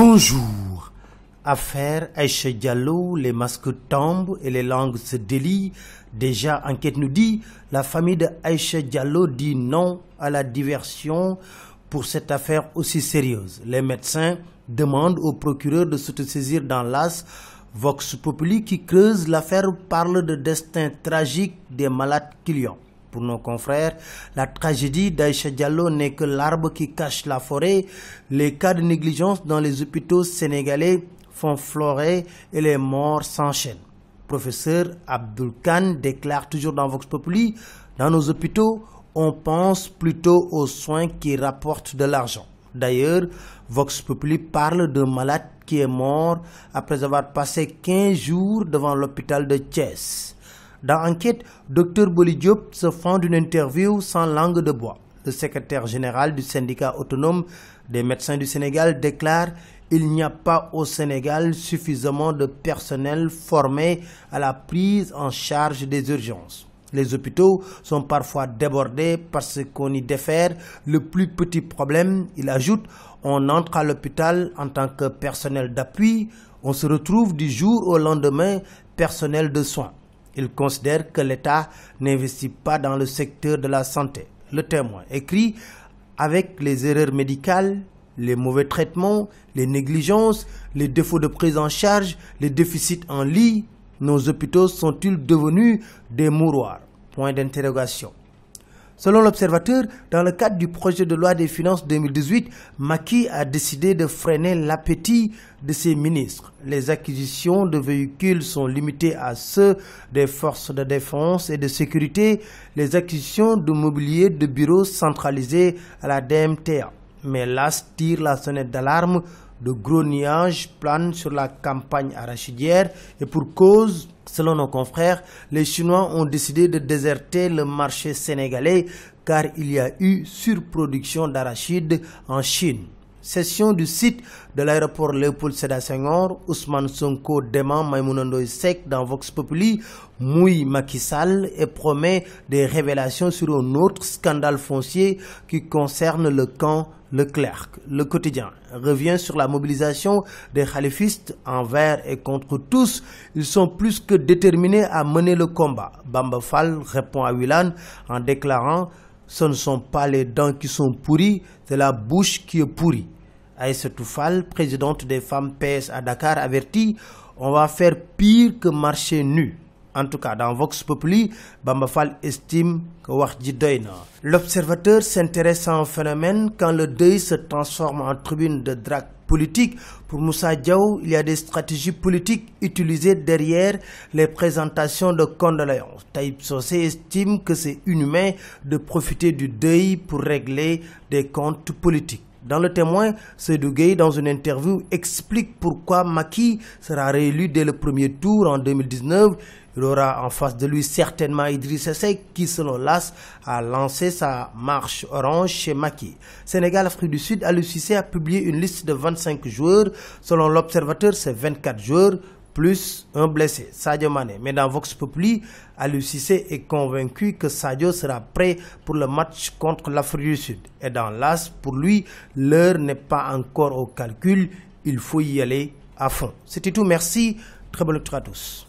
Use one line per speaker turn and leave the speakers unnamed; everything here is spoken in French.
Bonjour. Affaire Aïcha Diallo, les masques tombent et les langues se délient. Déjà, enquête nous dit, la famille de Aïcha Diallo dit non à la diversion pour cette affaire aussi sérieuse. Les médecins demandent au procureur de s'autosaisir dans l'AS. Vox Populi qui creuse l'affaire parle de destin tragique des malades clients. Pour nos confrères, la tragédie d'Aïcha Diallo n'est que l'arbre qui cache la forêt. Les cas de négligence dans les hôpitaux sénégalais font florer et les morts s'enchaînent. Professeur Abdoul Khan déclare toujours dans Vox Populi, dans nos hôpitaux, on pense plutôt aux soins qui rapportent de l'argent. D'ailleurs, Vox Populi parle d'un malade qui est mort après avoir passé 15 jours devant l'hôpital de Thiès. Dans Enquête, Dr Boli Diop se fend d'une interview sans langue de bois. Le secrétaire général du syndicat autonome des médecins du Sénégal déclare « Il n'y a pas au Sénégal suffisamment de personnel formé à la prise en charge des urgences. Les hôpitaux sont parfois débordés parce qu'on y défère le plus petit problème. » Il ajoute « On entre à l'hôpital en tant que personnel d'appui, on se retrouve du jour au lendemain personnel de soins. » Il considère que l'État n'investit pas dans le secteur de la santé. Le Témoin écrit « Avec les erreurs médicales, les mauvais traitements, les négligences, les défauts de prise en charge, les déficits en lits, nos hôpitaux sont-ils devenus des mouroirs ?» Point d'interrogation. Selon l'Observateur, dans le cadre du projet de loi des finances 2018, Macky a décidé de freiner l'appétit de ses ministres. Les acquisitions de véhicules sont limitées à ceux des forces de défense et de sécurité, les acquisitions de mobilier de bureaux centralisés à la DMTA. Mais l'AS tire la sonnette d'alarme. De gros nuages planent sur la campagne arachidière et pour cause, selon nos confrères, les Chinois ont décidé de déserter le marché sénégalais car il y a eu surproduction d'arachides en Chine. Session du site de l'aéroport Léopold Sédar Senghor, Ousmane Sonko dément Maïmouna Ndoye Seck dans Vox Populi, mouille Macky Sall et promet des révélations sur un autre scandale foncier qui concerne le camp Leclerc. Le Quotidien revient sur la mobilisation des khalifistes envers et contre tous. Ils sont plus que déterminés à mener le combat. Bamba Fall répond à Wilane en déclarant « Ce ne sont pas les dents qui sont pourries, c'est la bouche qui est pourrie ». Aïssatou Fall, présidente des femmes PS à Dakar, avertit « On va faire pire que marcher nu ». En tout cas, dans Vox Populi, Bamba Fall estime que wax ji doy na. L'Observateur s'intéresse à un phénomène quand le deuil se transforme en tribune de drague politique. Pour Moussa Diaw, il y a des stratégies politiques utilisées derrière les présentations de condoléances. Taïb Socé estime que c'est inhumain de profiter du deuil pour régler des comptes politiques. Dans Le Témoin, Seydou Gueye, dans une interview, explique pourquoi Macky sera réélu dès le premier tour en 2019. Il aura en face de lui certainement Idrissa Seck qui, selon l'AS, a lancé sa marche orange chez Macky. Sénégal-Afrique du Sud, Aliou Cissé a publié une liste de 25 joueurs. Selon l'Observateur, c'est 24 joueurs plus un blessé, Sadio Mané. Mais dans Vox Populi, Aliou Cissé est convaincu que Sadio sera prêt pour le match contre l'Afrique du Sud. Et dans l'AS, pour lui, l'heure n'est pas encore au calcul. Il faut y aller à fond. C'était tout. Merci. Très bonne lecture à tous.